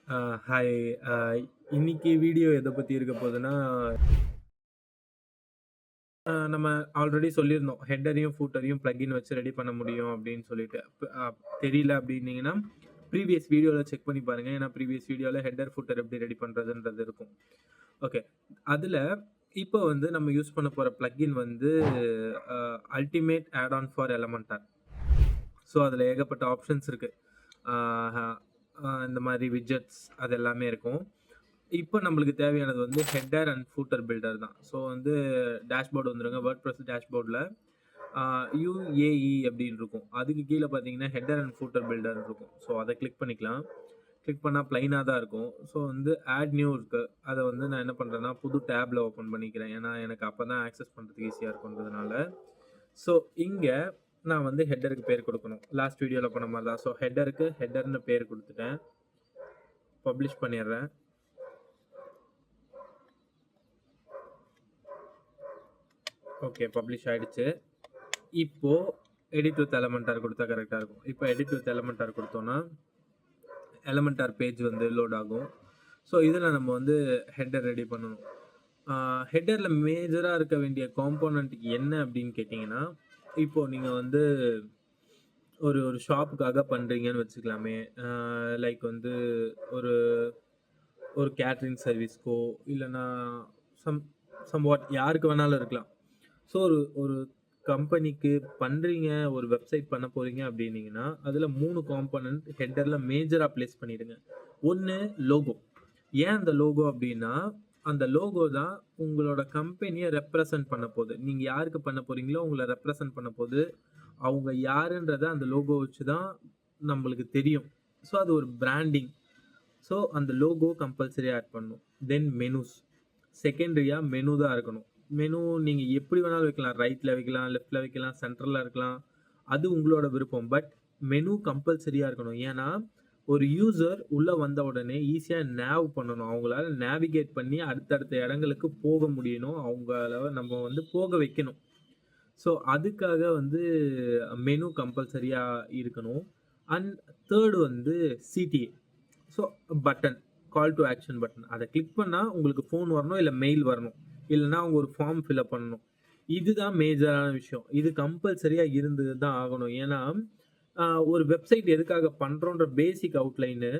Hi. அ இன்னைக்கு video எத பத்தி இருக்க போதுன்னா, நம்ம ஆல்ரெடி சொல்லியிருந்தோம். ஹெட்டரையும், ஃபூட்டரையும் பிளக்கின் வச்சு ரெடி பண்ண முடியும் அப்படின்னு சொல்லிட்டு. தெரியல அப்படின்னீங்கன்னா, ப்ரீவியஸ் வீடியோல செக் பண்ணி பாருங்க. ஏன்னா ப்ரீவியஸ் வீடியோல ஹெட்டர், ஃபூட்டர் எப்படி ரெடி பண்றதுன்றது இருக்கும். ஓகே. அதுல இப்போ வந்து நம்ம யூஸ் பண்ண போற பிளக்கின் வந்து ultimate add on for Elementor. So அதுல ஏகப்பட்ட ஆப்ஷன்ஸ் இருக்கு. அ இந்த மாரி விட்ஜெட்ஸ் அது எல்லாமே இருக்கும். இப்போ நம்மளுக்கு தேவையானது வந்து ஹெட்டர் அண்ட் ஃபூட்டர் பில்டர் தான். ஸோ வந்து டேஷ்போர்ட் வந்துருங்க. வேர்ட்பிரஸ் டேஷ்போர்ட்ல UAE அப்படின்னு இருக்கும். அதுக்கு கீழ பார்த்தீங்கன்னா, ஹெட்டர் அண்ட் ஃபூட்டர் பில்டர்ன்னு இருக்கும். ஸோ அத கிளிக் பண்ணிக்கலாம். கிளிக் பண்ணா பிளைனா தான் இருக்கும். ஸோ வந்து ஆட் நியூ இருக்கு. அத வந்து நான் என்ன பண்றேன்னா, புது டேப்ல ஓப்பன் பண்ணிக்கிறேன். ஏன்னா, எனக்கு அப்பதான் ஆக்சஸ் பண்றதுக்கு ஈஸியா இருக்குன்றதுனால. ஸோ இங்க நான் வந்து ஹெட்டருக்கு பேர் குடுக்கணும். லாஸ்ட் வீடியோல பண்ண மாரி தான். ஸோ ஹெட்டருக்கு ஹெட்டர்ன்னு பேர் குடுத்துட்டேன். பப்ளிஷ் பண்ணிடுறேன். ஓகே, பப்ளிஷ் ஆயிடுச்சு. இப்போ எடிட் வித் எலமென்டார் குடுத்தா கரெக்ட்டா இருக்கும். இப்போ எடிட் வித் எலமென்டார் குடுத்தோம்னா, எலமென்டார் பேஜ் வந்து லோட் ஆகும். ஸோ இதுல நம்ம வந்து ஹெட்டர் ரெடி பண்ணணும். ஹெட்டர்ல மேஜரா இருக்க வேண்டிய காம்போனன்ட் என்ன அப்படின்னு கேட்டீங்கன்னா, இப்போ நீங்க வந்து ஒரு ஒரு ஷாப்புக்காக பண்றீங்கன்னு வச்சுக்கலாமே. லைக் வந்து ஒரு ஒரு கேட்டரிங் சர்வீஸ்க்கோ, இல்லன்னா சம் சம்வாட் யாருக்கு வேணாலும் இருக்கலாம். ஸோ ஒரு ஒரு கம்பெனிக்கு பண்றீங்க, ஒரு வெப்சைட் பண்ண போறீங்க அப்டின்னீங்கன்னா, அதுல 3 காம்போனன்ட் ஹெட்டர்ல மேஜரா பிளேஸ் பண்ணிடுங்க. 1 லோகோ. ஏன் அந்த லோகோ அப்டின்னா, அந்த லோகோ தான் உங்களோட கம்பெனிய ரெப்ரசன்ட் பண்ண போது. நீங்க யாருக்கு பண்ண போறீங்களோ, உங்கள ரெப்ரசன்ட் பண்ண போது. அவங்க யாருன்றத அந்த லோகோ வச்சு தான் நம்மளுக்கு தெரியும். ஸோ அது ஒரு பிராண்டிங். ஸோ அந்த லோகோ கம்பல்சரியா ஆட் பண்ணணும். தென் மெனூஸ். செகண்டரியா மெனு தான் இருக்கணும். மெனு நீங்க எப்படி வேணாலும் வைக்கலாம். ரைட்ல வைக்கலாம், லெஃப்ட்ல வைக்கலாம், சென்டர்ல இருக்கலாம். அது உங்களோட விருப்பம். பட் மெனு கம்பல்சரியா இருக்கணும். ஏன்னா, ஒரு யூசர் உள்ள வந்த உடனே ஈஸியா பண்ணணும். அவங்களால நேவிகேட் பண்ணி அடுத்தடுத்த இடங்களுக்கு போக முடியணும். அவங்கள நம்ம வந்து போக வைக்கணும். ஸோ அதுக்காக வந்து மெனு கம்பல்சரியா இருக்கணும். அண்ட் 3 வந்து சிடிஏ. ஸோ பட்டன், கால் டூ ஆக்ஷன் பட்டன். அத கிளிக் பண்ணா உங்களுக்கு ஃபோன் வரணும், இல்ல மெயில் வரணும். இல்லன்னா அவங்க ஒரு ஃபார்ம் ஃபில் அப் பண்ணணும். இதுதான் மேஜரான விஷயம். இது கம்பல்சரியா இருந்து தான் ஆகணும். ஏன்னா, ஒரு வெப்சைட் எதுக்காக பண்றோன்ற பேசிக் அவுட்லைனு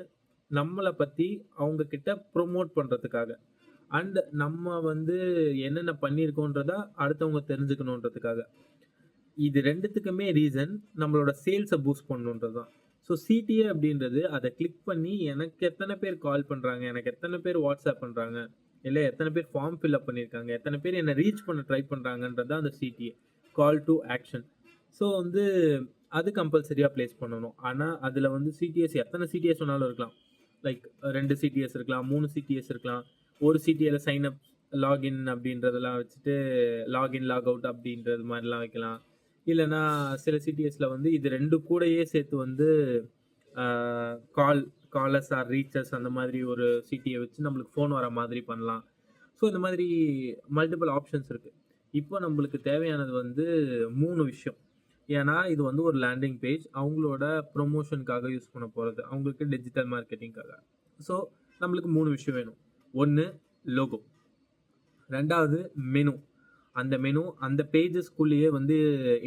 நம்மள பத்தி அவங்க கிட்ட ப்ரமோட் பண்றதுக்காக. அண்ட் நம்ம வந்து என்னென்ன பண்ணியிருக்கோன்றத அடுத்தவங்க தெரிஞ்சுக்கணுன்றதுக்காக. இது 2த்துக்குமே ரீசன் நம்மளோட சேல்ஸ பூஸ்ட் பண்ணணுன்றது தான். ஸோ சிடிஏ அப்படின்றது அத கிளிக் பண்ணி எனக்கு எத்தன பேர் கால் பண்றாங்க, எனக்கு எத்தன பேர் வாட்ஸ்அப் பண்றாங்க, இல்ல எத்தன பேர் ஃபார்ம் ஃபில் அப் பண்ணியிருக்காங்க, எத்தன பேர் என்ன ரீச் பண்ண ட்ரை பண்றாங்கன்றது தான் அந்த சிடிஏ. கால் டூ ஆக்ஷன். ஸோ வந்து அது கம்பல்சரியா பிளேஸ் பண்ணணும். ஆனா அதுல வந்து சிடிஎஸ் எத்தன சிடிஎஸ் வேணாலும் இருக்கலாம். லைக் 2 சிடிஎஸ் இருக்கலாம், 3 சிடிஎஸ் இருக்கலாம். ஒரு சிடிஏல சைன் அப், லாகின் அப்படின்றதெல்லாம் வச்சுட்டு லாகின், லாக் அவுட் அப்படின்றது மாரிலாம் வைக்கலாம். இல்லன்னா சில சிடிஎஸ்ல வந்து இது 2 கூடயே சேர்த்து வந்து அ கால் காலர்ஸ் ஆர் ரீச்சர்ஸ் அந்த மாதிரி ஒரு சிடிஏ வச்சு நம்மளுக்கு ஃபோன் வர மாதிரி பண்ணலாம். ஸோ இந்த மாதிரி மல்டிபிள் ஆப்ஷன்ஸ் இருக்கு. இப்போ நம்மளுக்கு தேவையானது வந்து 3 விஷயம். ஏன்னா, இது வந்து ஒரு லேண்டிங் பேஜ். அவங்களோட ப்ரமோஷனுக்காக யூஸ் பண்ண போறது. அவங்களுக்கு டிஜிட்டல் மார்க்கெட்டிங்காக. ஸோ நம்மளுக்கு 3 விஷயம் வேணும். 1 லோகோ. 2வது மெனு. அந்த மெனு அந்த பேஜஸ்க்குள்ளேயே வந்து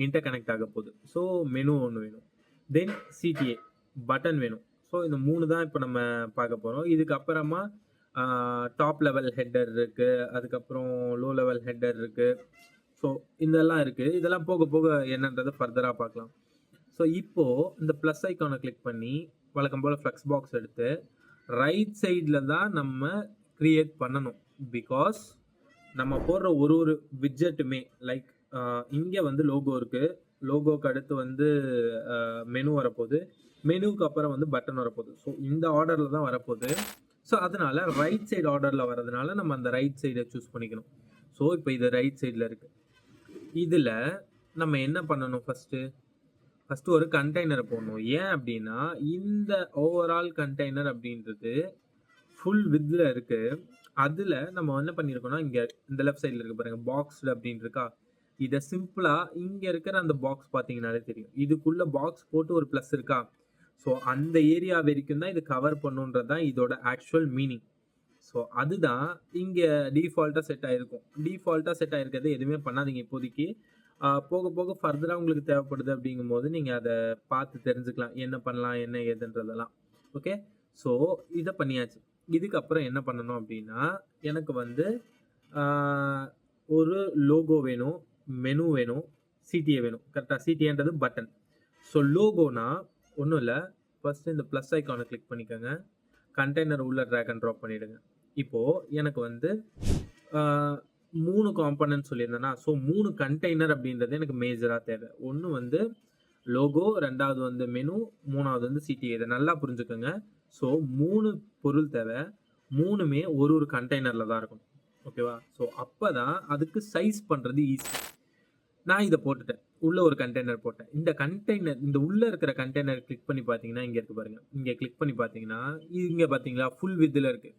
இன்டர் கனெக்ட் ஆக போகுது. ஸோ மெனு ஒண்ணு வேணும். தென் சிடிஏ பட்டன் வேணும். ஸோ இந்த 3 தான் இப்ப நம்ம பார்க்க போறோம். இதுக்கு அப்புறமா டாப் லெவல் ஹெட்டர் இருக்கு. அதுக்கப்புறம் லோ லெவல் ஹெட்டர் இருக்கு. ஸோ இதெல்லாம் இருக்கு. இதெல்லாம் போக போக என்னன்றத ஃபர்தரா பார்க்கலாம். ஸோ இப்போ இந்த பிளஸ் ஐகான கிளிக் பண்ணி வழக்கம் போல ஃப்ளெக்ஸ் பாக்ஸ் எடுத்து ரைட் சைடுல தான் நம்ம கிரியேட் பண்ணணும். பிகாஸ் நம்ம போடுற ஒரு ஒரு விட்ஜெட்டுமே லைக் இங்க வந்து லோகோ இருக்கு. லோகோக்கு அடுத்து வந்து மெனு வரப்போகுது. மெனுக்கு அப்புறம் வந்து பட்டன் வரப்போகுது. ஸோ இந்த ஆர்டர்ல தான் வரப்போகுது. ஸோ அதனால ரைட் சைடு ஆர்டர்ல வரதுனால நம்ம அந்த ரைட் சைடை சூஸ் பண்ணிக்கணும். ஸோ இப்போ இது ரைட் சைடில் இருக்கு. இதுல நம்ம என்ன பண்ணணும் ஃபர்ஸ்ட் ஒரு கண்டெய்னரை போடணும். ஏன் அப்படின்னா இந்த ஓவரால் கண்டெய்னர் அப்படின்றது ஃபுல் வித்ல இருக்கு. அதுல நம்ம என்ன பண்ணியிருக்கோம்னா, இங்க இந்த லெஃப்ட் சைடுல இருக்கு பாருங்க. பாக்ஸ்டு அப்படின்னு இருக்கா? இத சிம்பிளா இங்க இருக்கிற அந்த பாக்ஸ் பார்த்தீங்கன்னாலே தெரியும். இதுக்குள்ள பாக்ஸ் போட்டு ஒரு பிளஸ் இருக்கா? ஸோ அந்த ஏரியா வரைக்கும் தான் இது கவர் பண்ணுன்றது தான் இதோட ஆக்சுவல் மீனிங். ஸோ அதுதான் இங்கே டிஃபால்ட்டாக செட் ஆகிருக்கும். டிஃபால்ட்டாக செட் ஆகிருக்கிறது எதுவுமே பண்ணாதீங்க இப்போதைக்கு. போக போக ஃபர்தராக உங்களுக்கு தேவைப்படுது அப்படிங்கும்போது நீங்கள் அதை பார்த்து தெரிஞ்சுக்கலாம் என்ன பண்ணலாம் என்ன ஏதுன்றதெல்லாம். ஓகே, ஸோ இதை பண்ணியாச்சு. இதுக்கப்புறம் என்ன பண்ணணும் அப்படின்னா எனக்கு வந்து ஒரு லோகோ வேணும், மெனு வேணும், சிடிஏ வேணும். கரெக்டாக சிடிஏன்றது பட்டன். ஸோ லோகோனா ஒன்றும் இல்லை, ஃபஸ்ட்டு இந்த ப்ளஸ் ஐக்கானை கிளிக் பண்ணிக்கோங்க, கண்டெய்னர் உள்ள ட்ராக் அண்ட் ட்ராப் பண்ணிவிடுங்க. இப்போது எனக்கு வந்து 3 காம்பனன்ட் சொல்லியிருந்தேன்னா, ஸோ 3 கண்டெய்னர் அப்படின்றது எனக்கு மேஜராக தேவை. ஒன்று வந்து லோகோ, 2வது வந்து மெனு, 3வது வந்து சிடிஏ. இதை நல்லா புரிஞ்சுக்கோங்க. ஸோ 3 பொருள் தேவை, 3மே ஒரு கண்டெய்னரில் தான் இருக்கும். ஓகேவா? ஸோ அப்போ தான் அதுக்கு சைஸ் பண்ணுறது ஈஸி. நான் இதை போட்டுட்டேன், உள்ளே ஒரு கண்டெய்னர் போட்டேன். இந்த கண்டெய்னர், இந்த உள்ளே இருக்கிற கண்டெய்னர் கிளிக் பண்ணி பார்த்தீங்கன்னா இங்கே இருக்குது பாருங்கள். இங்கே கிளிக் பண்ணி பார்த்தீங்கன்னா இங்கே பார்த்தீங்களா ஃபுல் வித்தில் இருக்குது.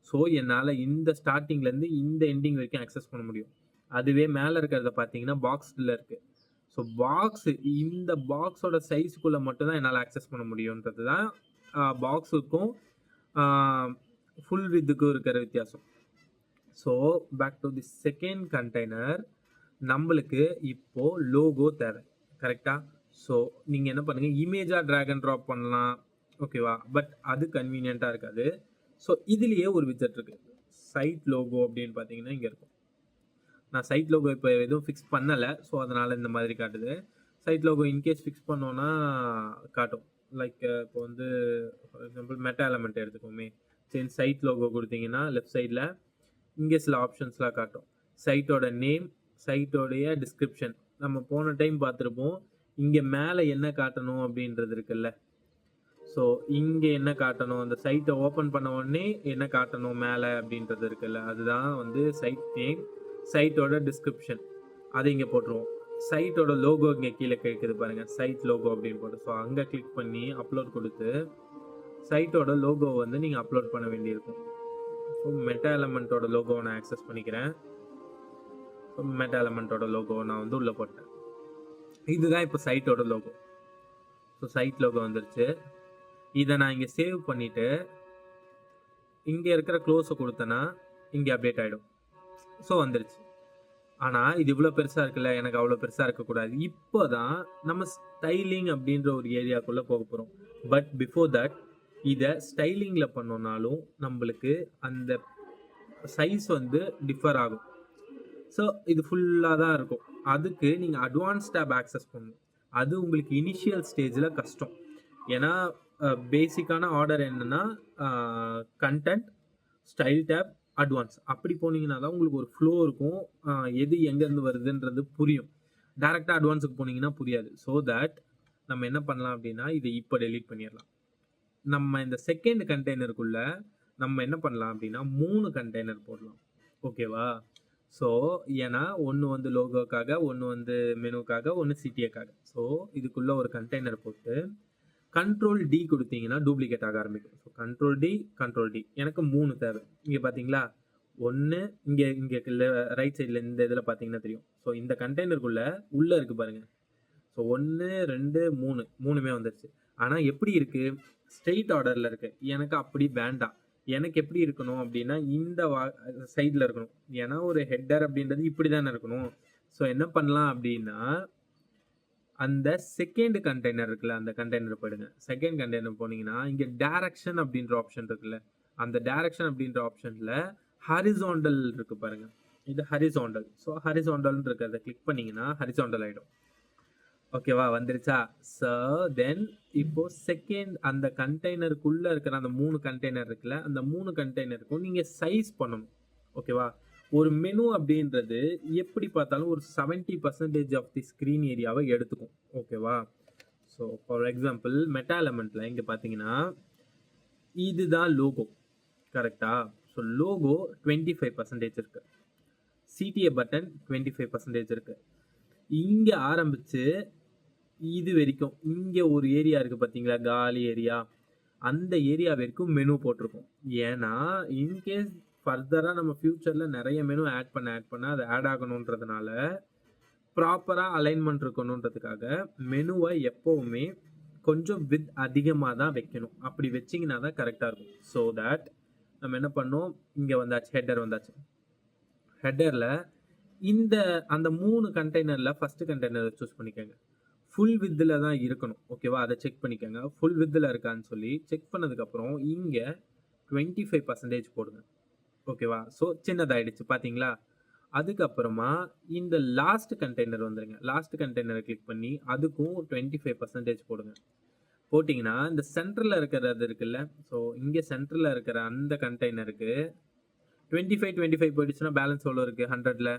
ஸோ என்னால் இந்த ஸ்டார்டிங்லேருந்து இந்த எண்டிங் வரைக்கும் ஆக்சஸ் பண்ண முடியும். அதுவே மேலே இருக்கிறத பார்த்தீங்கன்னா பாக்ஸில் இருக்குது. ஸோ இந்த பாக்ஸோட சைஸுக்குள்ளே மட்டும்தான் என்னால் ஆக்சஸ் பண்ண முடியுன்றது தான் பாக்ஸுக்கும் ஃபுல் வித்துக்கும் இருக்கிற வித்தியாசம். So back to the second container, நம்மளுக்கு இப்போது லோகோ தேவை. கரெக்டாக? ஸோ நீங்கள் என்ன பண்ணுங்கள், இமேஜாக ட்ராக் அண்ட் ட்ராப் பண்ணலாம். ஓகேவா? பட் அது கன்வீனியண்ட்டாக இருக்காது. ஸோ இதுலேயே ஒரு விஜெட் இருக்குது, சைட் லோகோ அப்படின்னு பார்த்தீங்கன்னா இங்கே இருக்கும். நான் சைட் லோகோ இப்போ எதுவும் ஃபிக்ஸ் பண்ணலை, ஸோ அதனால் இந்த மாதிரி காட்டுது. சைட் லோகோ இன்கேஸ் ஃபிக்ஸ் பண்ணோன்னா காட்டும். லைக் இப்போ வந்து ஃபார் எக்ஸாம்பிள் மெட்டா எலமெண்ட் எடுத்துக்கோமே. சரி, சைட் லோகோ கொடுத்தீங்கன்னா லெஃப்ட் சைடில் இங்கே சில ஆப்ஷன்ஸ்லாம் காட்டும். சைட்டோட நேம், சைட்டோடைய டிஸ்கிரிப்ஷன். நம்ம போன டைம் பார்த்துருப்போம். இங்கே மேலே என்ன காட்டணும் அப்படின்றது இருக்குல்ல. ஸோ இங்கே என்ன காட்டணும், அந்த சைட்டை ஓப்பன் பண்ண உடனே என்ன காட்டணும் மேலே அப்படின்றது இருக்குல்ல, அதுதான் வந்து சைட் நேம், சைட்டோட டிஸ்கிரிப்ஷன். அதை இங்கே போட்டுருவோம். சைட்டோட லோகோ இங்கே கீழே கேட்குது பாருங்கள், சைட் லோகோ அப்படின்னு போட்டு. ஸோ அங்கே கிளிக் பண்ணி அப்லோட் கொடுத்து சைட்டோட லோகோ வந்து நீங்கள் அப்லோட் பண்ண வேண்டியிருக்கும். ஸோ மெட்டா எலமெண்ட்டோட லோகோவை நான் ஆக்சஸ் பண்ணிக்கிறேன். ஸோ மெட்டா எலமெண்ட்டோட லோகோவை நான் வந்து உள்ளே போட்டேன். இதுதான் இப்போ சைட்டோட லோகோ. ஸோ சைட் லோகோ வந்துருச்சு. இதை நான் இங்கே சேவ் பண்ணிவிட்டு இங்கே இருக்கிற க்ளோஸை கொடுத்தேன்னா இங்கே அப்டேட் ஆகிடும். ஸோ வந்துருச்சு. ஆனால் இது இவ்வளோ பெருசாக இருக்குல்ல, எனக்கு அவ்வளோ பெருசாக இருக்கக்கூடாது. இப்போ தான் நம்ம ஸ்டைலிங் அப்படின்ற ஒரு ஏரியாக்குள்ளே போக போகிறோம். பட் பிஃபோர் தட் இதை ஸ்டைலிங்கில் பண்ணோன்னாலும் நம்மளுக்கு அந்த சைஸ் வந்து டிஃபர் ஆகும். ஸோ இது ஃபுல்லாக தான் இருக்கும். அதுக்கு நீங்கள் அட்வான்ஸ் டேப் ஆக்சஸ் பண்ணணும். அது உங்களுக்கு இனிஷியல் ஸ்டேஜில் கஷ்டம். ஏன்னா பேசிக்கான ஆர்டர் என்னென்னா கண்டென்ட், ஸ்டைல் டேப், அட்வான்ஸ் அப்படி போனீங்கன்னா தான் உங்களுக்கு ஒரு ஃப்ளோ இருக்கும். எது எங்கேருந்து வருதுன்றது புரியும். டேரெக்டாக அட்வான்ஸுக்கு போனீங்கன்னா புரியாது. ஸோ தட் நம்ம என்ன பண்ணலாம் அப்படின்னா இதை இப்போ டெலீட் பண்ணிடலாம். நம்ம இந்த செகண்ட் கண்டெய்னருக்குள்ளே நம்ம என்ன பண்ணலாம் அப்படின்னா 3 கண்டெய்னர் போடலாம். ஓகேவா? ஸோ ஏன்னா ஒன்று வந்து லோகோக்காக, ஒன்று வந்து மெனுக்காக, ஒன்று சிடிஏக்காக. ஸோ இதுக்குள்ளே ஒரு கண்டெய்னர் போட்டு கண்ட்ரோல் டி கொடுத்தீங்கன்னா டூப்ளிகேட் ஆக ஆரம்பிக்கும். ஸோ கண்ட்ரோல் டி எனக்கு 3 தேவை. இங்கே பார்த்தீங்களா, ஒன்று இங்கே ரைட் சைடில் இந்த இதில் பார்த்தீங்கன்னா தெரியும். ஸோ இந்த கண்டெய்னருக்குள்ளே உள்ளே இருக்குது பாருங்கள். ஸோ 1 2 3 3மே வந்துருச்சு. ஆனால் எப்படி இருக்குது, ஸ்ட்ரெயிட் ஆர்டரில் இருக்குது. எனக்கு அப்படி வேண்டாம். எனக்கு எப்படி இருக்கணும் அப்படின்னா இந்த சைடில் இருக்கணும். ஏன்னா ஒரு ஹெட்டர் அப்படின்றது இப்படி தானே இருக்கணும். ஸோ என்ன பண்ணலாம் அப்படின்னா அந்த செகண்ட் கண்டெய்னர் இருக்குல்ல, அந்த கண்டெய்னர் போயிடுங்க. செகண்ட் கண்டெய்னர் போனீங்கன்னா இங்கே டைரக்ஷன் அப்படின்ற ஆப்ஷன் இருக்குல்ல, அந்த டைரக்ஷன் அப்படின்ற ஆப்ஷனில் ஹரிசாண்டல் இருக்கு பாருங்க. இது ஹரிசாண்டல். ஸோ ஹரிசாண்டல்னு இருக்கிறத கிளிக் பண்ணீங்கன்னா ஹரிசாண்டல் ஆகிடும். ஓகேவா? வந்துருச்சா? ஸோ தென் இப்போ செகண்ட் அந்த கண்டெய்னருக்குள்ளே இருக்கிற அந்த 3 கண்டெய்னர் இருக்குல்ல, அந்த 3 கண்டெய்னருக்கும் நீங்கள் சைஸ் பண்ணணும். ஓகேவா? ஒரு மெனு அப்படின்றது எப்படி பார்த்தாலும் ஒரு 70% ஆஃப் தி ஸ்க்ரீன் ஏரியாவை எடுத்துக்கும். ஓகேவா? ஸோ ஃபார் எக்ஸாம்பிள் மெட்டா எலமெண்ட்டில் இங்கே பார்த்தீங்கன்னா இதுதான் லோகோ. கரெக்டாக? ஸோ லோகோ 25% இருக்குது. சிடிஏ பட்டன் 25% இருக்குது. இங்கே ஆரம்பித்து இது வரைக்கும் இங்கே ஒரு ஏரியா இருக்குது பார்த்தீங்களா, காலி ஏரியா. அந்த ஏரியா வரைக்கும் மெனு போட்டிருக்கோம். ஏன்னா இன்கேஸ் ஃபர்தராக நம்ம ஃப்யூச்சரில் நிறைய மெனு ஆட் பண்ண அது ஆட் ஆகணுன்றதுனால ப்ராப்பராக அலைன்மெண்ட் இருக்கணுன்றதுக்காக மெனுவை எப்போவுமே கொஞ்சம் வித் அதிகமாக தான் வைக்கணும். அப்படி வச்சிங்கன்னா தான் கரெக்டாக இருக்கும். ஸோ தட் நம்ம என்ன பண்ணோம், இங்கே வந்தாச்சு, ஹெட்டர் வந்தாச்சு. ஹெட்டரில் இந்த அந்த 3 கண்டெய்னரில் ஃபஸ்ட்டு கண்டெய்னரை சூஸ் பண்ணிக்கோங்க. ஃபுல் வித்தில் தான் இருக்கணும். ஓகேவா? அதை செக் பண்ணிக்கோங்க. ஃபுல் வித்தில் இருக்கான்னு சொல்லி செக் பண்ணதுக்கப்புறம் இங்கே 25% போடுங்க. ஓகேவா? ஸோ சின்னதாயிடுச்சு பார்த்தீங்களா? அதுக்கப்புறமா இந்த லாஸ்ட் கண்டெய்னர் வந்துருங்க. லாஸ்ட் கண்டெய்னரை கிளிக் பண்ணி அதுக்கும் 25% போடுங்க. போட்டிங்கன்னா இந்த சென்டரில் இருக்கிறது இருக்குல்ல, ஸோ இங்கே சென்டரில் இருக்கிற அந்த கண்டெய்னருக்கு 25 போயிடுச்சுன்னா பேலன்ஸ் எவ்வளோ இருக்குது? 100ல்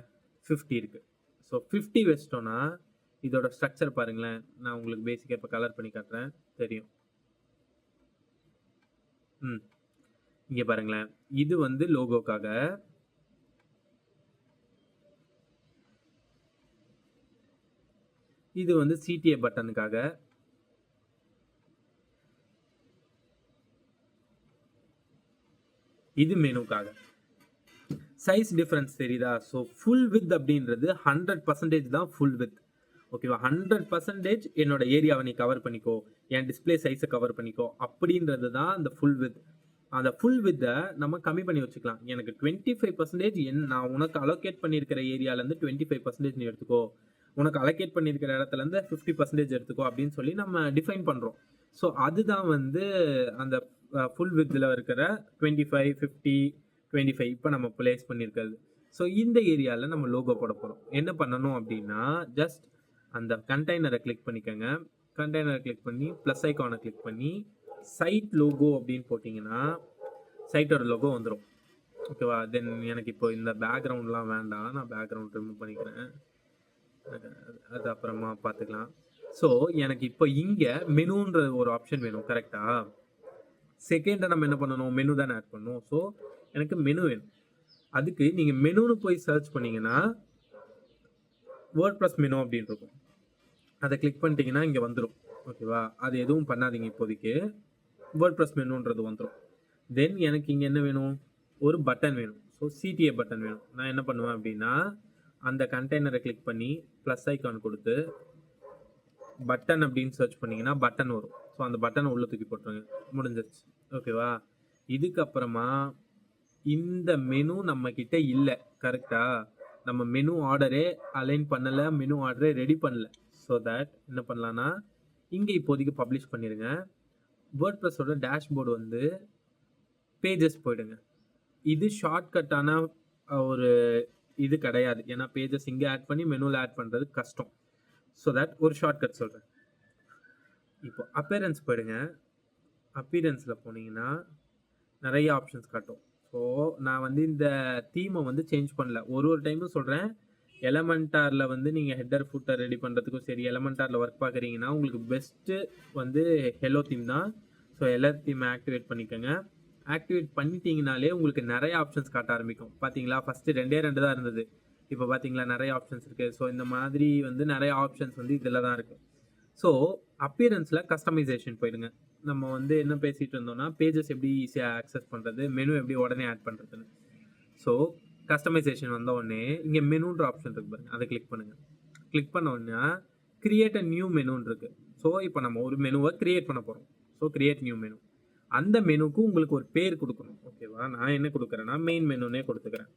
50 இருக்குது. ஸோ 50 வச்சிட்டோன்னா இதோட ஸ்ட்ரக்சர் பாருங்களேன். நான் உங்களுக்கு பேசிக்காக இப்போ கலர் பண்ணி காட்டுறேன், தெரியும். இங்கே பாருங்களேன், இது வந்து லோகோக்காக, இது வந்து சிடிஏ பட்டனுக்காக, இது மெனுக்காக. சைஸ் டிஃபரன்ஸ் தெரியுதா? ஸோ ஃபுல் வித் அப்படின்றது 100% தான் ஃபுல் வித். ஓகேவா? 100% என்னோட ஏரியாவை நீ கவர் பண்ணிக்கோ, என் டிஸ்பிளே சைஸை கவர் பண்ணிக்கோ அப்படின்றது தான் அந்த ஃபுல் வித். அந்த ஃபுல் வித்தை நம்ம கம்மி பண்ணி வச்சுக்கலாம். எனக்கு 25% நான் உனக்கு அலோகேட் பண்ணியிருக்கிற ஏரியாலேருந்து 25% நீ எடுத்துக்கோ, உனக்கு அலோகேட் பண்ணியிருக்கிற இடத்துலேருந்து 50% எடுத்துக்கோ அப்படின்னு சொல்லி நம்ம டிஃபைன் பண்ணுறோம். ஸோ அதுதான் வந்து அந்த ஃபுல் வித்தில் இருக்கிற 25, 50, 25 இப்போ நம்ம பிளேஸ் பண்ணியிருக்கிறது. ஸோ இந்த ஏரியாவில் நம்ம லோகோ போட போகிறோம். என்ன பண்ணணும் அப்படின்னா, ஜஸ்ட் அந்த கண்டெய்னரை கிளிக் பண்ணிக்கோங்க. கண்டெய்னரை கிளிக் பண்ணி ப்ளஸ் ஐக்கானை கிளிக் பண்ணி சைட் லோகோ அப்படின்னு போட்டிங்கன்னா சைட்டோட லோகோ வந்துடும். ஓகேவா? தென் எனக்கு இப்போ இந்த பேக்ரவுண்ட்லாம் வேண்டாம், நான் பேக்ரவுண்ட் ரிமூவ் பண்ணிக்கிறேன், அது அப்புறமா பார்த்துக்கலாம். ஸோ எனக்கு இப்போ இங்கே மெனுன்ற ஒரு ஆப்ஷன் வேணும். கரெக்டாக? செகண்டை நம்ம என்ன பண்ணணும், மெனு தானே ஆட் பண்ணணும். ஸோ எனக்கு மெனு வேணும். அதுக்கு நீங்கள் மெனுன்னு போய் சர்ச் பண்ணிங்கன்னா வேர்ட்ப்ரெஸ் மெனு அப்படின்னு இருக்கும். அதை கிளிக் பண்ணிட்டீங்கன்னா இங்கே வந்துடும். ஓகேவா? அது எதுவும் பண்ணாதீங்க இப்போதைக்கு, வேர்ட்ப்ரெஸ் மெனுன்றது வந்துடும். தென் எனக்கு இங்கே என்ன வேணும், ஒரு பட்டன் வேணும். ஸோ சிடிஏ பட்டன் வேணும். நான் என்ன பண்ணுவேன் அப்படின்னா, அந்த கண்டெய்னரை கிளிக் பண்ணி ப்ளஸ் ஐக்கான் கொடுத்து பட்டன் அப்படின்னு சர்ச் பண்ணிங்கன்னா பட்டன் வரும். ஸோ அந்த பட்டனை உள்ளே தூக்கி போட்டுருங்க, முடிஞ்சிருச்சு. ஓகேவா? இதுக்கப்புறமா இந்த மெனு நம்மக்கிட்ட இல்லை. கரெக்டாக? நம்ம மெனு ஆர்டரே அலைன் பண்ணலை, மெனு ஆர்டரே ரெடி பண்ணல. ஸோ தட் என்ன பண்ணலான்னா, இங்கே இப்போதைக்கு பப்ளிஷ் பண்ணிடுங்க. வேர்ட்ப்ரெஸ்ஸோட டேஷ்போர்டு வந்து பேஜஸ் போயிடுங்க. இது ஷார்ட்கட்டான ஒரு இது கிடையாது. ஏன்னா பேஜஸ் இங்கே ஆட் பண்ணி மெனுவில் ஆட் பண்ணுறது கஷ்டம். ஸோ தட் ஒரு ஷார்ட்கட் சொல்கிறேன். இப்போ அப்பேரன்ஸ் போயிடுங்க. அப்பீரன்ஸில் போனீங்கன்னா நிறைய ஆப்ஷன்ஸ் காட்டும். ஸோ நான் வந்து இந்த தீமை வந்து சேஞ்ச் பண்ணல. ஒரு டைமும் சொல்கிறேன், எலமெண்டாரில் வந்து நீங்கள் ஹெட்டர் ஃபுட்டர் ரெடி பண்ணுறதுக்கும் சரி, எலமெண்டாரில் ஒர்க் பார்க்குறீங்கன்னா உங்களுக்கு பெஸ்ட்டு வந்து ஹெலோ தீம் தான். ஸோ ஹெலோ தீம் ஆக்டிவேட் பண்ணிக்கோங்க. ஆக்டிவேட் பண்ணிட்டீங்கனாலே உங்களுக்கு நிறைய ஆப்ஷன்ஸ் காட்ட ஆரம்பிக்கும். பார்த்தீங்களா? ஃபஸ்ட்டு 2 தான் இருந்தது, இப்போ பார்த்தீங்களா நிறைய ஆப்ஷன்ஸ் இருக்குது. ஸோ இந்த மாதிரி வந்து நிறைய ஆப்ஷன்ஸ் வந்து இதில் தான் இருக்குது. ஸோ அப்பீரன்ஸில் கஸ்டமைசேஷன் போயிடுங்க. நம்ம வந்து என்ன பேசிகிட்டு இருந்தோம்னா, பேஜஸ் எப்படி ஈஸியாக ஆக்சஸ் பண்ணுறது, மெனு எப்படி உடனே ஆட் பண்ணுறதுன்னு. ஸோ கஸ்டமைசேஷன் வந்த உடனே இங்கே மெனுன்ற ஆப்ஷன் இருக்குது பாருங்கள், அதை கிளிக் பண்ணுங்கள். கிளிக் பண்ண உடனே கிரியேட் அ நியூ மெனுன்னு இருக்குது. ஸோ இப்போ நம்ம ஒரு மெனுவை க்ரியேட் பண்ண போகிறோம். So create new menu. அந்த மெனுக்கு உங்களுக்கு ஒரு பேர் கொடுக்கணும். ஓகேவா? நான் என்ன கொடுக்குறேன்னா மெயின் மெனுன்னே கொடுத்துக்கிறேன்.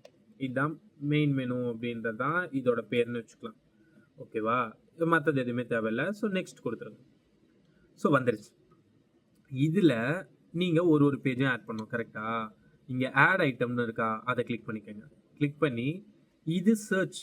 இதுதான் மெயின் மெனு அப்படின்றது தான் இதோட பேர்னு வச்சுக்கலாம். ஓகேவா? மற்றது எதுவுமே தேவையில்லை. ஸோ நெக்ஸ்ட் கொடுத்துருங்க. ஸோ வந்துருச்சு. இதில் நீங்கள் ஒரு பேஜும் ஆட் பண்ணணும். கரெக்டாக? இங்கே ஆட் ஐட்டம்னு இருக்கா, அதை கிளிக் பண்ணிக்கோங்க. கிளிக் பண்ணி இது சர்ச்.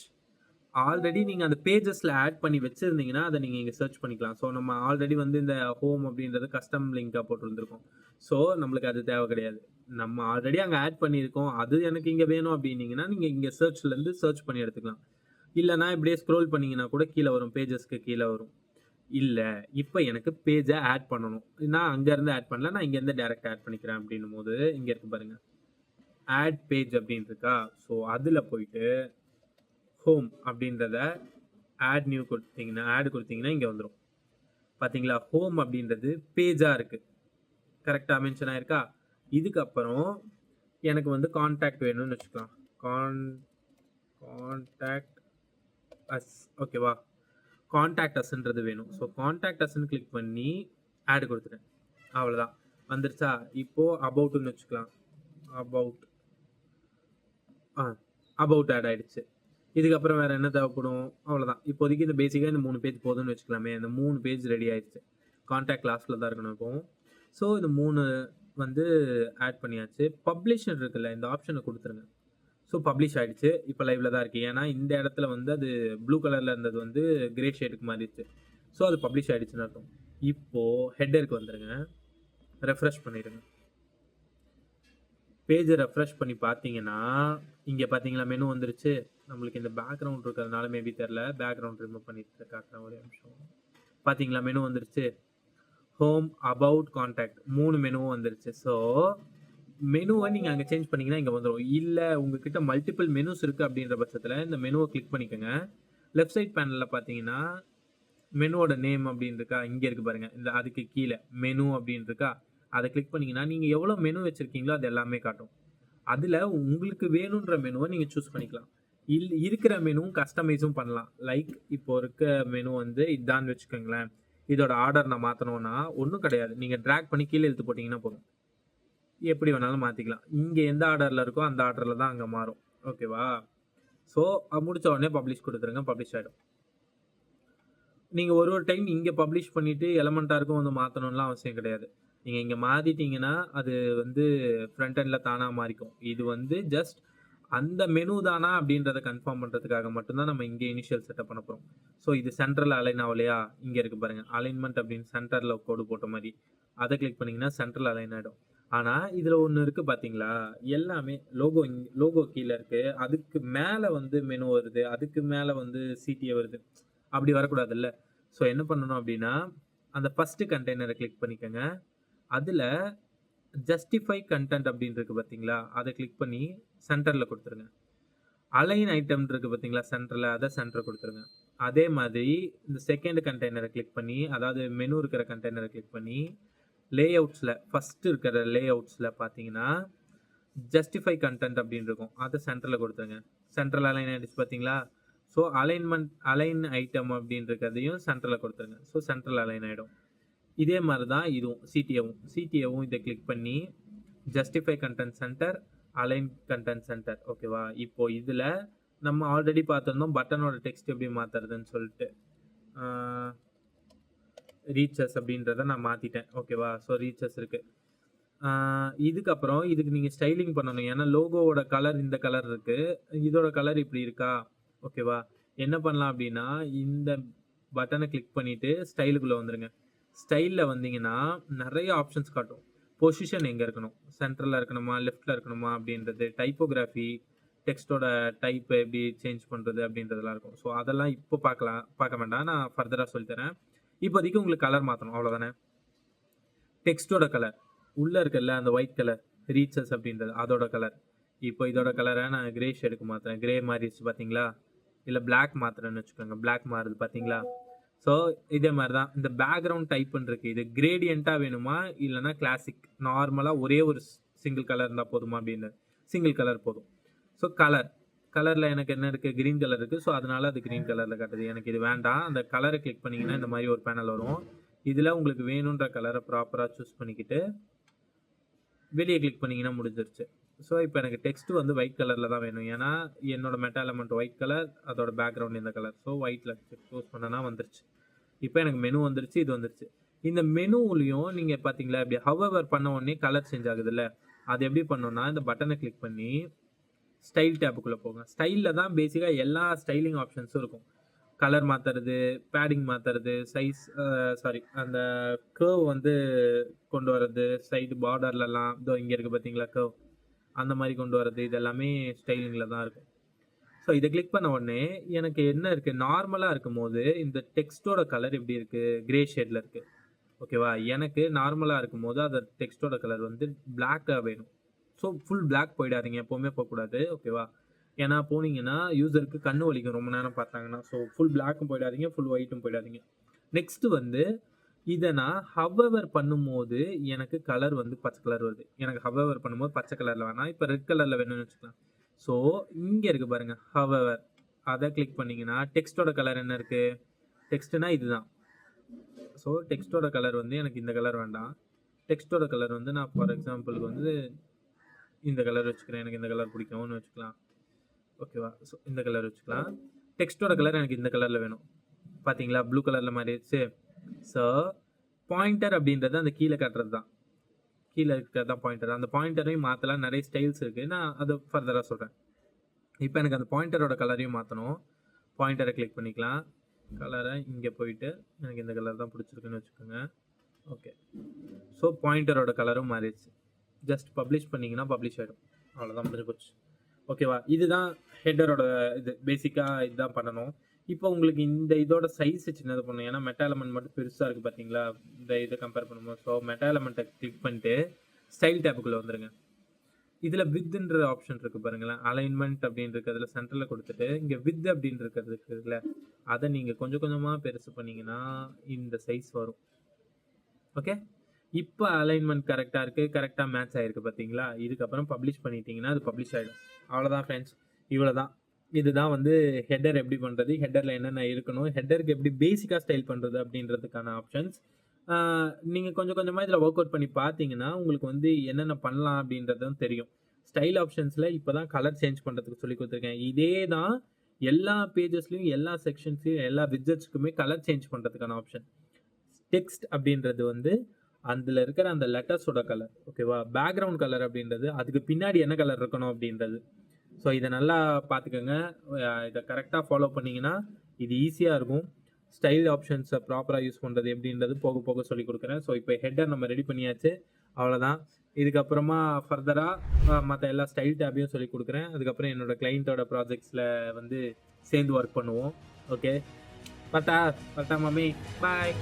ஆல்ரெடி நீங்கள் அந்த பேஜஸில் ஆட் பண்ணி வச்சுருந்தீங்கன்னா அதை நீங்கள் இங்கே சர்ச் பண்ணிக்கலாம். ஸோ நம்ம ஆல்ரெடி வந்து இந்த ஹோம் அப்படின்றது கஸ்டம் லிங்காக போட்டுருந்துருக்கோம். ஸோ நம்மளுக்கு அது தேவை கிடையாது. நம்ம ஆல்ரெடி அங்கே ஆட் பண்ணியிருக்கோம், அது எனக்கு இங்கே வேணும் அப்படின்னீங்கன்னா நீங்கள் இங்கே சர்ச்லேருந்து சர்ச் பண்ணி எடுத்துக்கலாம். இல்லைனா இப்படியே ஸ்க்ரோல் பண்ணிங்கன்னா கூட கீழே வரும், பேஜஸ்க்கு கீழே வரும். இல்லை, இப்போ எனக்கு பேஜை ஆட் பண்ணணும், நான் அங்கேருந்து ஆட் பண்ணல, நான் இங்கேருந்து டேரெக்ட் ஆட் பண்ணிக்கிறேன் அப்படின்னும் போது இங்கே இருக்குது பாருங்கள், ஆட் பேஜ் அப்படின்னு இருக்கா. ஸோ அதில் போயிட்டு ஹோம் அப்படின்றத ஆட் நியூ கொடுத்தீங்கன்னா, ஆட் கொடுத்தீங்கன்னா இங்கே வந்துடும். பார்த்தீங்களா? ஹோம் அப்படின்றது பேஜாக இருக்குது. கரெக்டாக மென்ஷன் ஆயிருக்கா? இதுக்கப்புறம் எனக்கு வந்து கான்டாக்ட் வேணும்னு வச்சுக்கலாம். Contact as. ஓகேவா? கான்டாக்ட் அஸ்ன்றது வேணும். ஸோ கான்டாக்ட் அஸ்ன்னு கிளிக் பண்ணி ஆட் கொடுத்துட்டேன். அவ்வளோதான் வந்துருச்சா? இப்போது அபவுட்டுன்னு வச்சுக்கலாம். அபவுட் அபவுட் ஆட் ஆகிடுச்சு. இதுக்கப்புறம் வேறு என்ன தேவைப்படும்? அவ்வளோதான். இப்போதைக்கு இந்த பேசிக்காக இந்த 3 பேஜ் போதும்னு வச்சுக்கலாமே. இந்த 3 பேஜ் ரெடி ஆயிடுச்சு. கான்டாக்ட் லாஸ்ட்டில் தான் இருக்கணும் இப்போது. ஸோ இந்த 3 வந்து ஆட் பண்ணியாச்சு. பப்ளிஷர் இருக்குல்ல, இந்த ஆப்ஷனை கொடுத்துருங்க. ஸோ பப்ளிஷ் ஆகிடுச்சு. இப்போ லைவில் தான் இருக்குது. ஏன்னா இந்த இடத்துல வந்து அது ப்ளூ கலரில் இருந்தது வந்து கிரே ஷேடுக்கு மாறிடுச்சு. ஸோ அது பப்ளிஷ் ஆகிடுச்சுன்னு அர்த்தம். இப்போது ஹெட்டருக்கு வந்துடுங்க. ரெஃப்ரெஷ் பண்ணிடுங்க. பேஜை ரெஃப்ரெஷ் பண்ணி பார்த்தீங்கன்னா இங்கே பார்த்தீங்களா மெனு வந்துருச்சு. நம்மளுக்கு இந்த பேக்ரவுண்ட் இருக்கிறதுனால மேபி தெரில. பேக்ரவுண்ட் ரிமூவ் பண்ணிட்டு காட்டுறேன் ஒரு நிமிஷம். பார்த்தீங்களா மெனு வந்துருச்சு. ஹோம், அபவுட், கான்டாக்ட் 3 மெனுவும் வந்துருச்சு. ஸோ மெனுவை நீங்கள் அங்கே சேஞ்ச் பண்ணிங்கன்னா இங்கே வந்துடும். இல்லை உங்ககிட்ட மல்டிபிள் மெனுஸ் இருக்குது அப்படின்ற பட்சத்தில் இந்த மெனுவை கிளிக் பண்ணிக்கோங்க. லெஃப்ட் சைட் பேனலில் பார்த்தீங்கன்னா மெனுவோட நேம் அப்படின்னு இருக்கா, இங்கே இருக்குது பாருங்கள். இந்த அதுக்கு கீழே மெனு அப்படின்னு இருக்கா, அதை கிளிக் பண்ணிங்கன்னா நீங்கள் எவ்வளோ மெனு வச்சுருக்கீங்களோ அது எல்லாமே காட்டும். அதில் உங்களுக்கு வேணுன்ற மெனுவை நீங்கள் சூஸ் பண்ணிக்கலாம். இருக்கிற மெனுவும் கஸ்டமைஸும் பண்ணலாம். லைக் இப்போ இருக்க மெனு வந்து இதான்னு வச்சுக்கோங்களேன். இதோட ஆர்டர் நான் மாற்றணும்னா ஒன்றும் கிடையாது. நீங்கள் ட்ராக் பண்ணி கீழே இழுத்து போட்டிங்கன்னா போதும். எப்படி வேணாலும் மாற்றிக்கலாம். இங்கே எந்த ஆர்டரில் இருக்கோ அந்த ஆர்டரில் தான் அங்கே மாறும். ஓகேவா? ஸோ முடித்த உடனே பப்ளிஷ் கொடுத்துருங்க. பப்ளிஷ் ஆகிடும். நீங்கள் ஒரு டைம் இங்கே பப்ளிஷ் பண்ணிவிட்டு எலமெண்ட்டாருக்கும் வந்து மாற்றணும்லாம் அவசியம் கிடையாது. நீங்கள் இங்கே மாற்றிட்டீங்கன்னா அது வந்து ஃப்ரண்ட் எண்டில் தானாக மாறிக்கும். இது வந்து ஜஸ்ட் அந்த மெனு தானா அப்படின்றத கன்ஃபார்ம் பண்ணுறதுக்காக மட்டும்தான் நம்ம இங்கே இனிஷியல் செட்டப் பண்ண போகிறோம். ஸோ இது சென்டரில் அலைன் ஆகலையா, இங்கே இருக்குது பாருங்கள் அலைன்மெண்ட் அப்படின்னு சென்டரில் கோடு போட்ட மாதிரி. அதை கிளிக் பண்ணிங்கன்னா சென்டரில் அலைன் ஆகிடும். ஆனால் இதில் ஒன்று இருக்குது பார்த்தீங்களா, எல்லாமே லோகோ கீழே இருக்குது. அதுக்கு மேலே வந்து மெனு வருது, அதுக்கு மேலே வந்து சிடிஏ வருது. அப்படி வரக்கூடாதுல்ல. ஸோ என்ன பண்ணணும் அப்படின்னா அந்த ஃபஸ்ட்டு கண்டெய்னரை கிளிக் பண்ணிக்கோங்க. அதில் ஜஸ்டிஃபை கண்டென்ட் அப்படின்னு இருக்குது பார்த்தீங்களா, அதை கிளிக் பண்ணி சென்டரில் கொடுத்துருங்க. அலைன் ஐட்டம் இருக்குது பார்த்தீங்களா சென்டரில், அதை சென்டர் கொடுத்துருங்க. அதே மாதிரி இந்த செகண்ட் கண்டெய்னரை கிளிக் பண்ணி, அதாவது மெனு இருக்கிற கண்டெய்னரை கிளிக் பண்ணி லே அவுட்ஸில் ஃபஸ்ட்டு இருக்கிற லே அவுட்ஸில் பார்த்தீங்கன்னா ஜஸ்டிஃபை கண்டென்ட் அப்படின்னு இருக்கும், அதை சென்டரில் கொடுத்துருங்க. சென்ட்ரல் அலைன் ஆகிடுச்சு பார்த்தீங்களா. ஸோ அலைன் ஐட்டம் அப்படின்னு இருக்கிறதையும் சென்டரில் கொடுத்துருங்க. ஸோ சென்ட்ரல் அலைன் ஆகிடும். இதே மாதிரி தான் இதுவும் சிடிஏவும் இதை கிளிக் பண்ணி justify content center, align content center. ஓகேவா? இப்போது இதில் நம்ம ஆல்ரெடி பார்த்துருந்தோம் பட்டனோட டெக்ஸ்ட் எப்படி மாற்றுறதுன்னு சொல்லிட்டு. ரீச்சஸ் அப்படின்றத நான் மாற்றிட்டேன். ஓகேவா? ஸோ ரீச்சஸ் இருக்குது. இதுக்கப்புறம் இதுக்கு நீங்கள் ஸ்டைலிங் பண்ணணும். ஏன்னா லோகோவோட கலர் இந்த கலர் இருக்குது, இதோட கலர் இப்படி இருக்கா. ஓகேவா? என்ன பண்ணலாம் அப்படின்னா இந்த பட்டனை கிளிக் பண்ணிவிட்டு ஸ்டைலுக்குள்ளே வந்துடுங்க. ஸ்டைலில் வந்தீங்கன்னா நிறைய ஆப்ஷன்ஸ் காட்டும். பொசிஷன் எங்கே இருக்கணும், சென்டரில் இருக்கணுமா, லெஃப்ட்டில் இருக்கணுமா அப்படின்றது, டைப்போகிராஃபி, டெக்ஸ்ட்டோட டைப் எப்படி சேஞ்ச் பண்ணுறது அப்படின்றதெல்லாம் இருக்கும். ஸோ அதெல்லாம் இப்போ பார்க்க வேண்டாம், நான் ஃபர்தராக சொல்லித்தரேன். இப்போதைக்கு உங்களுக்கு கலர் மாற்றணும், அவ்வளோதானே. டெக்ஸ்ட்டோட கலர் உள்ளே இருக்குல்ல அந்த ஒயிட் கலர் ரீச்சஸ் அப்படின்றது, அதோட கலர். இப்போ இதோட கலரை நான் கிரே ஷேடுக்கு மாற்றுறேன். கிரே மாறிடுச்சு பார்த்தீங்களா. இல்லை பிளாக் மாற்றுறேன்னு வச்சுக்கோங்க, பிளாக் மாறுது பார்த்தீங்களா. ஸோ இதே மாதிரி தான் இந்த பேக்ரவுண்ட் டைப்புன்னு இருக்குது. இது கிரேடியண்ட்டாக வேணுமா இல்லைனா கிளாசிக் நார்மலாக ஒரே ஒரு சிங்கிள் கலர் இருந்தால் போதுமா அப்படின்னு. சிங்கிள் கலர் போதும். ஸோ கலரில் எனக்கு என்ன இருக்குது, க்ரீன் கலர் இருக்குது. ஸோ அதனால் அது க்ரீன் கலரில் காட்டுது. எனக்கு இது வேண்டாம். அந்த கலரை கிளிக் பண்ணிங்கன்னா இந்த மாதிரி ஒரு பேனல் வரும். இதில் உங்களுக்கு வேணுன்ற கலரை ப்ராப்பராக சூஸ் பண்ணிக்கிட்டு வெளியே கிளிக் பண்ணிங்கன்னா முடிஞ்சிருச்சு. ஸோ இப்போ எனக்கு டெக்ஸ்ட் வந்து ஒயிட் கலரில் தான் வேணும். ஏன்னா என்னோட மெட்டா எலமெண்ட் ஒயிட் கலர், அதோட பேக்ரவுண்ட் இந்த கலர். ஸோ ஒயிட்டில் சூஸ் பண்ணனா வந்துருச்சு. இப்போ எனக்கு மெனு வந்துருச்சு, இது வந்துருச்சு. இந்த மெனுவிலையும் நீங்கள் பார்த்தீங்களா இப்படி ஹவவர் பண்ண உடனே கலர் சேஞ்ச் ஆகுதுல்ல. அது எப்படி பண்ணோன்னா இந்த பட்டனை கிளிக் பண்ணி ஸ்டைல் டேப்புக்குள்ளே போங்க. ஸ்டைலில் தான் பேசிக்காக எல்லா ஸ்டைலிங் ஆப்ஷன்ஸும் இருக்கும். கலர் மாற்றுறது, பேடிங் மாற்றுறது, சைஸ் அந்த கர்வ் வந்து கொண்டு வர்றது, சைடு பார்டர்லலாம் இதோ இங்கே இருக்குது பார்த்தீங்களா கர்வ், அந்த மாதிரி கொண்டு வர்றது, இது எல்லாமே ஸ்டைலிங்கில் தான் இருக்கும். ஸோ இதை கிளிக் பண்ண உடனே எனக்கு என்ன இருக்குது, நார்மலாக இருக்கும் போது இந்த டெக்ஸ்ட்டோட கலர் எப்படி இருக்குது, கிரே ஷேடில் இருக்குது. ஓகேவா? எனக்கு நார்மலாக இருக்கும் போது அந்த டெக்ஸ்ட்டோட கலர் வந்து பிளாக்காக வேணும். ஸோ ஃபுல் பிளாக் போயிடாதீங்க, எப்போவுமே போகக்கூடாது. ஓகேவா? ஏன்னா போனீங்கன்னா யூசருக்கு கண்ணு வலிக்கும் ரொம்ப நேரம் பார்த்தாங்கன்னா. ஸோ ஃபுல் பிளாக்கும் போயிடாதீங்க, ஃபுல் ஒயிட்டும் போயிடாதீங்க. நெக்ஸ்ட்டு வந்து இதை நான் ஹவவர் பண்ணும்போது எனக்கு கலர் வந்து பச்சை கலர் வருது. எனக்கு ஹவவர் பண்ணும்போது பச்சை கலரில் வேணாம், இப்போ ரெட் கலரில் வேணும்னு வச்சுக்கலாம். ஸோ இங்கே இருக்குது பாருங்கள் ஹவவர், அதை கிளிக் பண்ணிங்கன்னா டெக்ஸ்ட்டோட கலர் என்ன இருக்குது, டெக்ஸ்ட்டுனா இதுதான். ஸோ டெக்ஸ்ட்டோட கலர் வந்து எனக்கு இந்த கலர் வேண்டாம். டெக்ஸ்ட்டோட கலர் வந்து நான் ஃபார் எக்ஸாம்பிளுக்கு வந்து இந்த கலர் வச்சுக்கிறேன். எனக்கு இந்த கலர் பிடிக்கும்னு வச்சுக்கலாம். ஓகேவா? ஸோ இந்த கலர் வச்சுக்கலாம். டெக்ஸ்ட்டோட கலர் எனக்கு இந்த கலர்ல வேணும். பார்த்தீங்களா? ப்ளூ கலர்ல மாறிடுச்சு. ஸோ பாயிண்டர் அப்படின்றது அந்த கீழ காட்டுறது தான். கீழ இருக்கிறது தான் பாயிண்டர். அந்த பாயிண்டரையும் மாத்தலாம். நெறைய ஸ்டைல்ஸ் இருக்கு. நான் அத ஃபர்தரா சொல்றேன். இப்ப எனக்கு அந்த பாயிண்டரோட கலரையும் மாத்தணும். பாயிண்டர கிளிக் பண்ணிக்கலாம். கலர இங்க போயிட்டு எனக்கு இந்த கலர் தான் பிடிச்சிருக்குன்னு வச்சுக்கோங்க. ஓகே. ஸோ பாயிண்டரோட கலரும் மாறிடுச்சு. ஜஸ்ட் பப்ளிஷ் பண்ணீங்கன்னா பப்ளிஷ் ஆயிடும். அவ்வளோதான் முடிஞ்சு போச்சு. ஓகேவா? இதுதான் ஹெட்டரோட இது. பேசிக்கா இதுதான் பண்ணணும். இப்போ உங்களுக்கு இந்த இதோட சைஸ் சின்னது பண்ணணும். ஏன்னா மெட்டா எலமெண்ட் மட்டும் பெருசா இருக்கு பார்த்தீங்களா? இந்த இத கம்பேர் பண்ணும்போது. ஸோ மெட்டா எலமெண்ட்ட கிளிக் பண்ணிட்டு ஸ்டைல் டேப்புக்குள்ள வந்துருங்க. இதுல வித்ன்ற ஆப்ஷன் இருக்கு பாருங்களேன். அலைன்மென்ட் அப்படின்னு இருக்கிறதுல சென்டர்ல கொடுத்துட்டு இங்க வித் அப்படின்னு இருக்கிறது இருக்குல்ல, அதை நீங்க கொஞ்சம் கொஞ்சமா பெருசு பண்ணீங்கன்னா இந்த சைஸ் வரும். ஓகே. இப்போ அலைன்மெண்ட் கரெக்டா இருக்கு, கரெக்டா மேட்ச் ஆயிருக்கு பார்த்தீங்களா? இதுக்கப்புறம் பப்ளிஷ் பண்ணிட்டீங்கன்னா அது பப்ளிஷ் ஆயிடும். அவ்வளோதான் ஃப்ரெண்ட்ஸ். இவ்வளோதான். இதுதான் வந்து ஹெட்டர் எப்படி பண்றது, ஹெட்டர்ல என்னென்ன இருக்கணும், ஹெட்டருக்கு எப்படி பேசிக்கா ஸ்டைல் பண்றது அப்படின்றதுக்கான ஆப்ஷன்ஸ். நீங்க கொஞ்சம் கொஞ்சமா இதுல ஒர்க் அவுட் பண்ணி பார்த்தீங்கன்னா, உங்களுக்கு வந்து என்னென்ன பண்ணலாம் அப்படின்றதும் தெரியும். ஸ்டைல் ஆப்ஷன்ஸ்ல இப்பதான் கலர் சேஞ்ச் பண்றதுக்கு சொல்லிக் குடுத்துருக்கேன். இதே தான் எல்லா பேஜஸ்லயும், எல்லா செக்ஷன்ஸ்லயும், எல்லா விட்ஜெட்ஸ்க்குமே கலர் சேஞ்ச் பண்றதுக்கான ஆப்ஷன். டெக்ஸ்ட் அப்படின்றது வந்து அதுல இருக்கிற அந்த லெட்டர்ஸோட கலர். ஓகேவா? பேக்ரவுண்ட் கலர் அப்படின்றது அதுக்கு பின்னாடி என்ன கலர் இருக்கணும் அப்படின்றது. ஸோ இதை நல்லா பார்த்துக்கோங்க. இதை கரெக்டாக ஃபாலோ பண்ணீங்கன்னா இது ஈஸியாக இருக்கும். ஸ்டைல் ஆப்ஷன்ஸை ப்ராப்பராக யூஸ் பண்ணுறது எப்படின்றது போக போக சொல்லிக் கொடுக்குறேன். ஸோ இப்போ ஹெட்டர் நம்ம ரெடி பண்ணியாச்சு. அவ்வளோதான். இதுக்கப்புறமா ஃபர்தராக மற்ற எல்லா ஸ்டைல் டேப்பையும் சொல்லிக் கொடுக்குறேன். அதுக்கப்புறம் என்னோட கிளைண்ட்டோட ப்ராஜெக்ட்ஸில் வந்து சேர்ந்து ஒர்க் பண்ணுவோம். ஓகே. பட்டா பட்டா மம்மி பாய்.